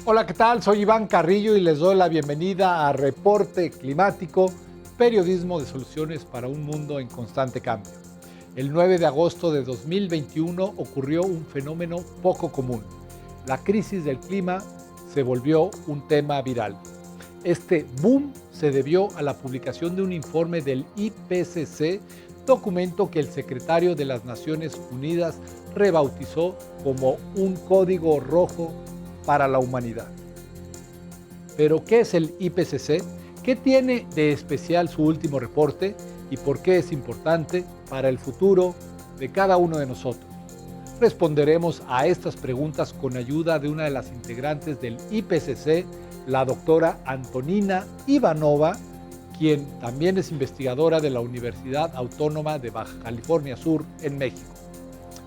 Hola, ¿qué tal? Soy Iván Carrillo y les doy la bienvenida a Reporte Climático, periodismo de soluciones para un mundo en constante cambio. El 9 de agosto de 2021 ocurrió un fenómeno poco común. La crisis del clima se volvió un tema viral. Este boom se debió a la publicación de un informe del IPCC, documento que el secretario de las Naciones Unidas rebautizó como un código rojo para la humanidad. Pero, ¿qué es el IPCC? ¿Qué tiene de especial su último reporte? ¿Y por qué es importante para el futuro de cada uno de nosotros? Responderemos a estas preguntas con ayuda de una de las integrantes del IPCC, la doctora Antonina Ivanova, quien también es investigadora de la Universidad Autónoma de Baja California Sur en México.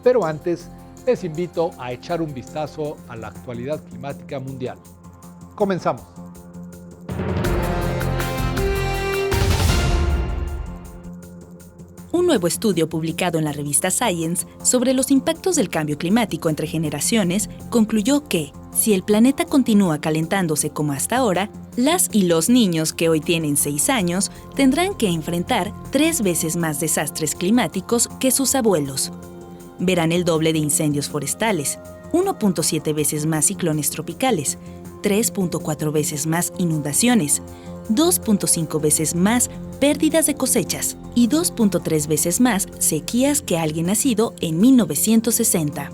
Pero antes, les invito a echar un vistazo a la actualidad climática mundial. Comenzamos. Un nuevo estudio publicado en la revista Science sobre los impactos del cambio climático entre generaciones concluyó que, si el planeta continúa calentándose como hasta ahora, las y los niños que hoy tienen 6 años tendrán que enfrentar 3 veces más desastres climáticos que sus abuelos. Verán el doble de incendios forestales, 1.7 veces más ciclones tropicales, 3.4 veces más inundaciones, 2.5 veces más pérdidas de cosechas y 2.3 veces más sequías que alguien nacido en 1960.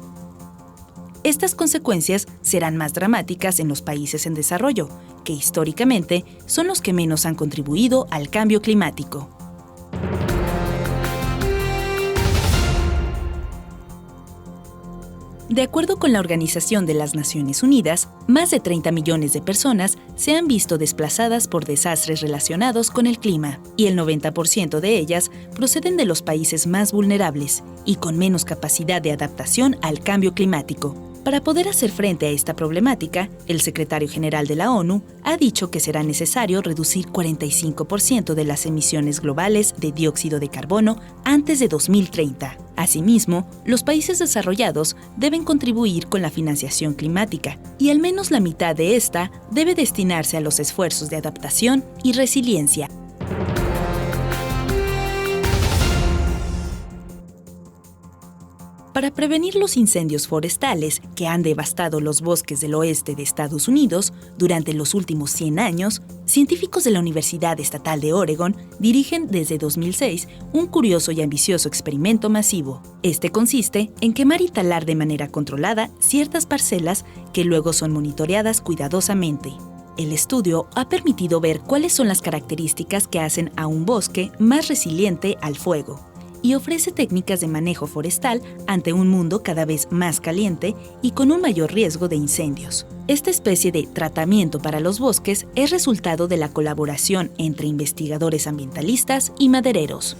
Estas consecuencias serán más dramáticas en los países en desarrollo, que históricamente son los que menos han contribuido al cambio climático. De acuerdo con la Organización de las Naciones Unidas, más de 30 millones de personas se han visto desplazadas por desastres relacionados con el clima, y el 90% de ellas proceden de los países más vulnerables y con menos capacidad de adaptación al cambio climático. Para poder hacer frente a esta problemática, el secretario general de la ONU ha dicho que será necesario reducir 45% de las emisiones globales de dióxido de carbono antes de 2030. Asimismo, los países desarrollados deben contribuir con la financiación climática y al menos la mitad de esta debe destinarse a los esfuerzos de adaptación y resiliencia. Para prevenir los incendios forestales que han devastado los bosques del oeste de Estados Unidos durante los últimos 100 años, científicos de la Universidad Estatal de Oregon dirigen desde 2006 un curioso y ambicioso experimento masivo. Este consiste en quemar y talar de manera controlada ciertas parcelas que luego son monitoreadas cuidadosamente. El estudio ha permitido ver cuáles son las características que hacen a un bosque más resiliente al fuego, y ofrece técnicas de manejo forestal ante un mundo cada vez más caliente y con un mayor riesgo de incendios. Esta especie de tratamiento para los bosques es resultado de la colaboración entre investigadores ambientalistas y madereros.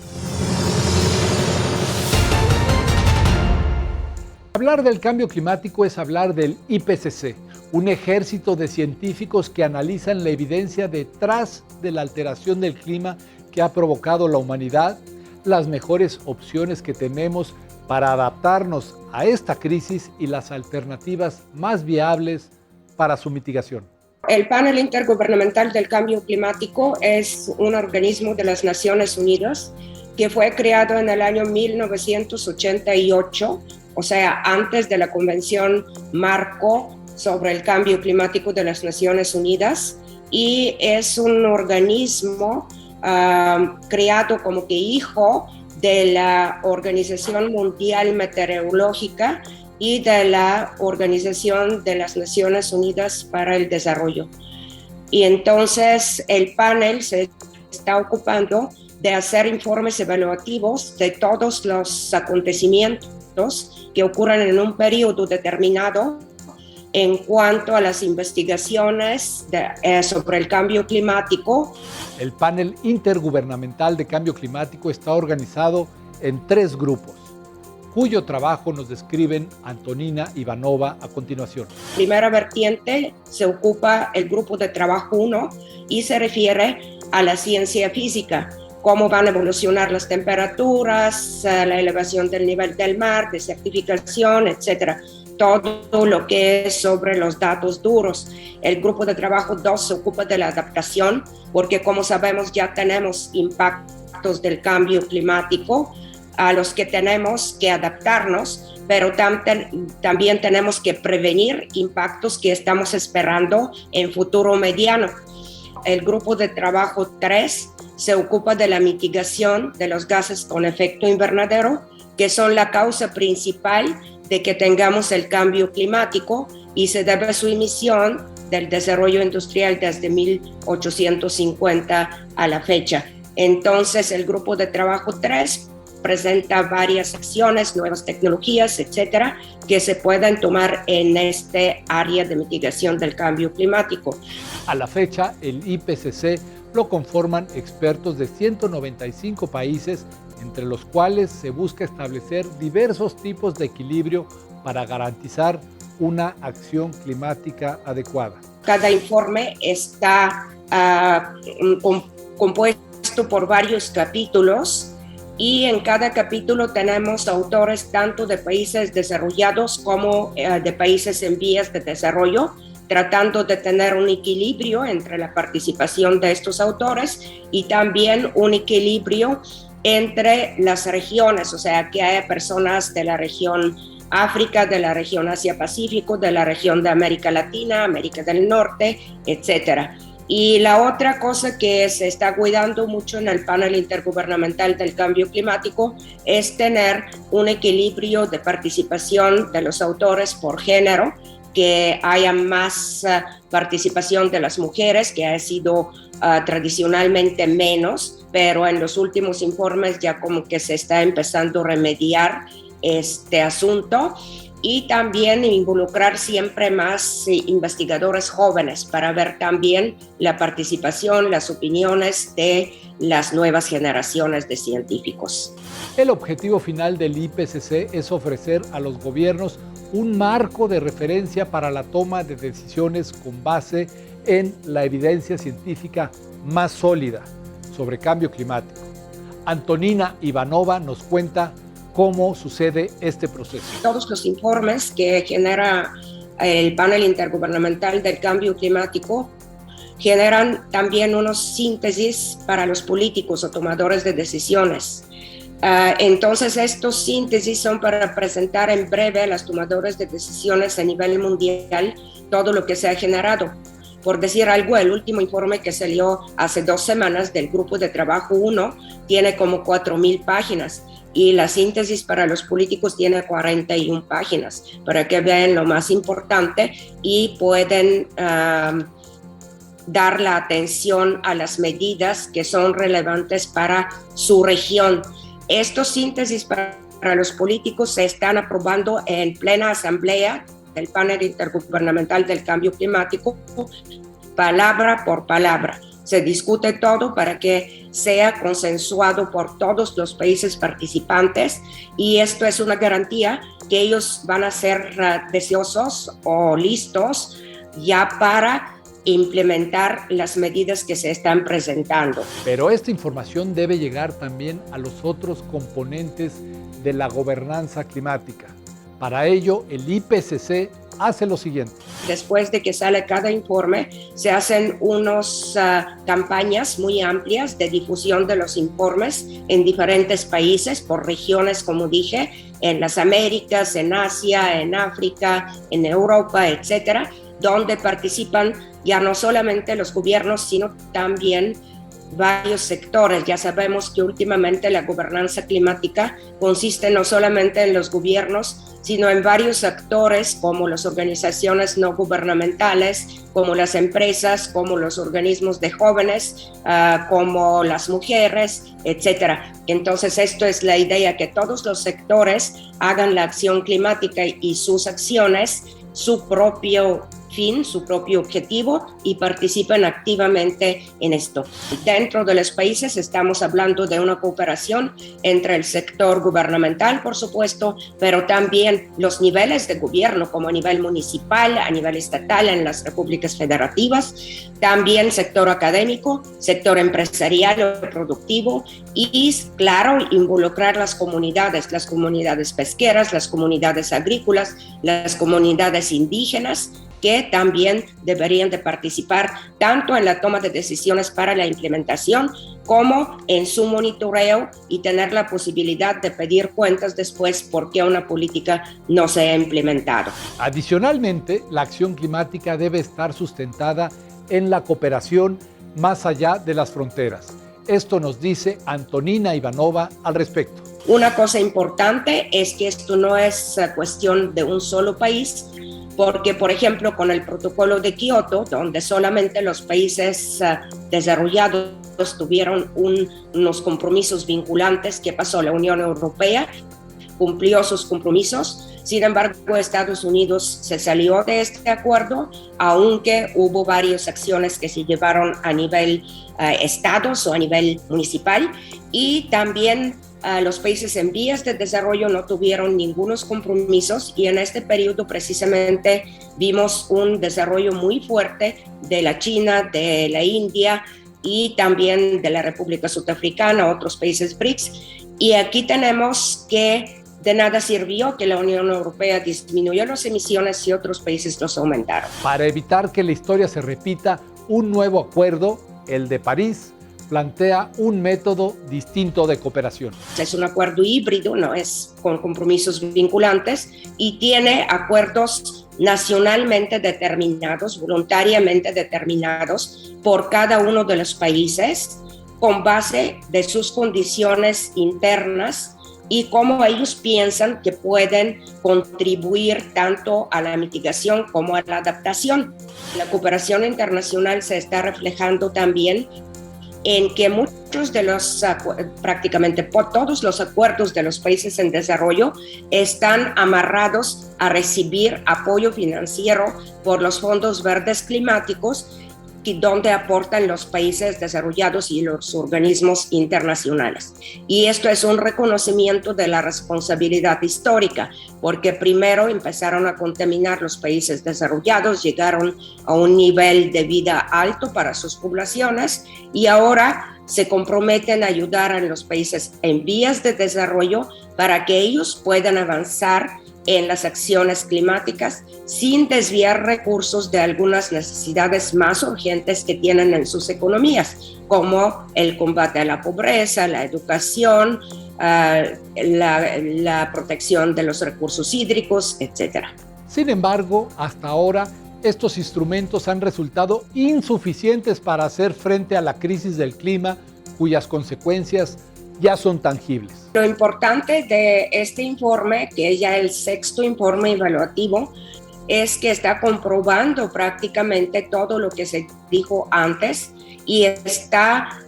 Hablar del cambio climático es hablar del IPCC, un ejército de científicos que analizan la evidencia detrás de la alteración del clima que ha provocado la humanidad, las mejores opciones que tenemos para adaptarnos a esta crisis y las alternativas más viables para su mitigación. El Panel Intergubernamental del Cambio Climático es un organismo de las Naciones Unidas que fue creado en el año 1988, o sea, antes de la Convención Marco sobre el Cambio Climático de las Naciones Unidas, y es un organismo creado como que hijo de la Organización Mundial Meteorológica y de la Organización de las Naciones Unidas para el Desarrollo. Y entonces el panel se está ocupando de hacer informes evaluativos de todos los acontecimientos que ocurren en un periodo determinado en cuanto a las investigaciones sobre el cambio climático. El Panel Intergubernamental de Cambio Climático está organizado en 3 grupos, cuyo trabajo nos describen Antonina Ivanova a continuación. Primera vertiente se ocupa el grupo de trabajo 1 y se refiere a la ciencia física, cómo van a evolucionar las temperaturas, la elevación del nivel del mar, desertificación, etc. todo lo que es sobre los datos duros. El grupo de trabajo 2 se ocupa de la adaptación, porque como sabemos ya tenemos impactos del cambio climático a los que tenemos que adaptarnos, pero también tenemos que prevenir impactos que estamos esperando en futuro mediano. El grupo de trabajo 3 se ocupa de la mitigación de los gases con efecto invernadero, que son la causa principal de que tengamos el cambio climático y se debe a su emisión del desarrollo industrial desde 1850 a la fecha. Entonces, el grupo de trabajo 3 presenta varias acciones, nuevas tecnologías, etcétera, que se pueden tomar en este área de mitigación del cambio climático. A la fecha, el IPCC lo conforman expertos de 195 países, entre los cuales se busca establecer diversos tipos de equilibrio para garantizar una acción climática adecuada. Cada informe está compuesto por varios capítulos, y en cada capítulo tenemos autores tanto de países desarrollados como de países en vías de desarrollo, tratando de tener un equilibrio entre la participación de estos autores y también un equilibrio entre las regiones, o sea, que haya personas de la región África, de la región Asia-Pacífico, de la región de América Latina, América del Norte, etcétera. Y la otra cosa que se está cuidando mucho en el panel intergubernamental del cambio climático es tener un equilibrio de participación de los autores por género, que haya más participación de las mujeres, que ha sido tradicionalmente menos, pero en los últimos informes ya como que se está empezando a remediar este asunto. Y también involucrar siempre más investigadores jóvenes para ver también la participación, las opiniones de las nuevas generaciones de científicos. El objetivo final del IPCC es ofrecer a los gobiernos un marco de referencia para la toma de decisiones con base en la evidencia científica más sólida sobre cambio climático. Antonina Ivanova nos cuenta cómo sucede este proceso. Todos los informes que genera el panel intergubernamental del cambio climático generan también unos síntesis para los políticos o tomadores de decisiones. Entonces, estos síntesis son para presentar en breve a los tomadores de decisiones a nivel mundial todo lo que se ha generado. Por decir algo, el último informe que salió hace 2 semanas del grupo de trabajo 1 tiene como 4,000 páginas y la síntesis para los políticos tiene 41 páginas, para que vean lo más importante y pueden dar la atención a las medidas que son relevantes para su región. Estos síntesis para los políticos se están aprobando en plena asamblea del panel intergubernamental del cambio climático, palabra por palabra. Se discute todo para que sea consensuado por todos los países participantes y esto es una garantía que ellos van a ser deseosos o listos ya para implementar las medidas que se están presentando. Pero esta información debe llegar también a los otros componentes de la gobernanza climática. Para ello, el IPCC hace lo siguiente. Después de que sale cada informe, se hacen unas campañas muy amplias de difusión de los informes en diferentes países, por regiones, como dije, en las Américas, en Asia, en África, en Europa, etcétera, donde participan ya no solamente los gobiernos, sino también varios sectores. Ya sabemos que últimamente la gobernanza climática consiste no solamente en los gobiernos, sino en varios actores como las organizaciones no gubernamentales, como las empresas, como los organismos de jóvenes, como las mujeres, etcétera. Entonces, esto es la idea, que todos los sectores hagan la acción climática y sus acciones su propio fin, su propio objetivo y participan activamente en esto. Dentro de los países estamos hablando de una cooperación entre el sector gubernamental, por supuesto, pero también los niveles de gobierno, como a nivel municipal, a nivel estatal, en las repúblicas federativas, también sector académico, sector empresarial o productivo y, claro, involucrar las comunidades pesqueras, las comunidades agrícolas, las comunidades indígenas, que también deberían de participar tanto en la toma de decisiones para la implementación como en su monitoreo y tener la posibilidad de pedir cuentas después por qué una política no se ha implementado. Adicionalmente, la acción climática debe estar sustentada en la cooperación más allá de las fronteras. Esto nos dice Antonina Ivanova al respecto. Una cosa importante es que esto no es cuestión de un solo país, porque, por ejemplo, con el protocolo de Kioto, donde solamente los países desarrollados tuvieron unos compromisos vinculantes, ¿qué pasó? La Unión Europea cumplió sus compromisos. Sin embargo, Estados Unidos se salió de este acuerdo, aunque hubo varias acciones que se llevaron a nivel estados o a nivel municipal, y también los países en vías de desarrollo no tuvieron ningunos compromisos, y en este periodo precisamente vimos un desarrollo muy fuerte de la China, de la India y también de la República Sudafricana, otros países BRICS. Y aquí tenemos que de nada sirvió que la Unión Europea disminuyó las emisiones y otros países los aumentaron. Para evitar que la historia se repita, un nuevo acuerdo, el de París, plantea un método distinto de cooperación. Es un acuerdo híbrido, no es con compromisos vinculantes, y tiene acuerdos nacionalmente determinados, voluntariamente determinados por cada uno de los países, con base de sus condiciones internas y cómo ellos piensan que pueden contribuir tanto a la mitigación como a la adaptación. La cooperación internacional se está reflejando también en que muchos de los, prácticamente todos los acuerdos de los países en desarrollo están amarrados a recibir apoyo financiero por los fondos verdes climáticos, donde aportan los países desarrollados y los organismos internacionales. Y esto es un reconocimiento de la responsabilidad histórica, porque primero empezaron a contaminar los países desarrollados, llegaron a un nivel de vida alto para sus poblaciones y ahora se comprometen a ayudar a los países en vías de desarrollo para que ellos puedan avanzar en las acciones climáticas sin desviar recursos de algunas necesidades más urgentes que tienen en sus economías, como el combate a la pobreza, la educación, la protección de los recursos hídricos, etc. Sin embargo, hasta ahora, estos instrumentos han resultado insuficientes para hacer frente a la crisis del clima, cuyas consecuencias ya son tangibles. Lo importante de este informe, que es ya el 6º informe evaluativo, es que está comprobando prácticamente todo lo que se dijo antes y está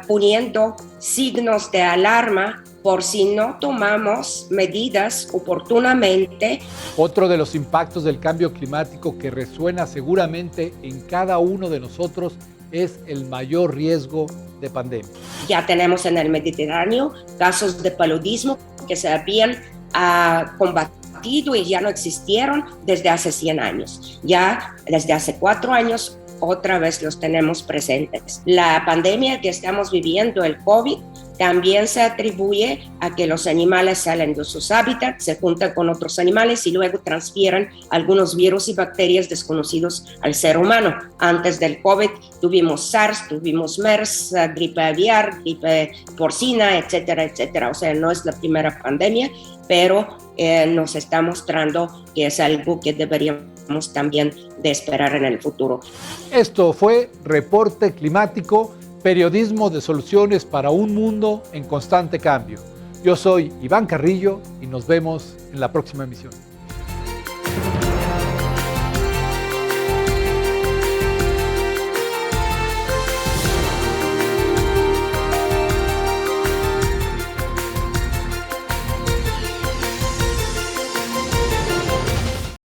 poniendo signos de alarma por si no tomamos medidas oportunamente. Otro de los impactos del cambio climático que resuena seguramente en cada uno de nosotros es el mayor riesgo de pandemia. Ya tenemos en el Mediterráneo casos de paludismo que se habían combatido y ya no existieron desde hace 100 años. Ya desde hace 4 años otra vez los tenemos presentes. La pandemia que estamos viviendo, el COVID, también se atribuye a que los animales salen de sus hábitats, se juntan con otros animales y luego transfieren algunos virus y bacterias desconocidos al ser humano. Antes del COVID tuvimos SARS, tuvimos MERS, gripe aviar, gripe porcina, etcétera, etcétera. O sea, no es la primera pandemia, pero nos está mostrando que es algo que deberíamos también de esperar en el futuro. Esto fue Reporte Climático, periodismo de soluciones para un mundo en constante cambio. Yo soy Iván Carrillo y nos vemos en la próxima emisión.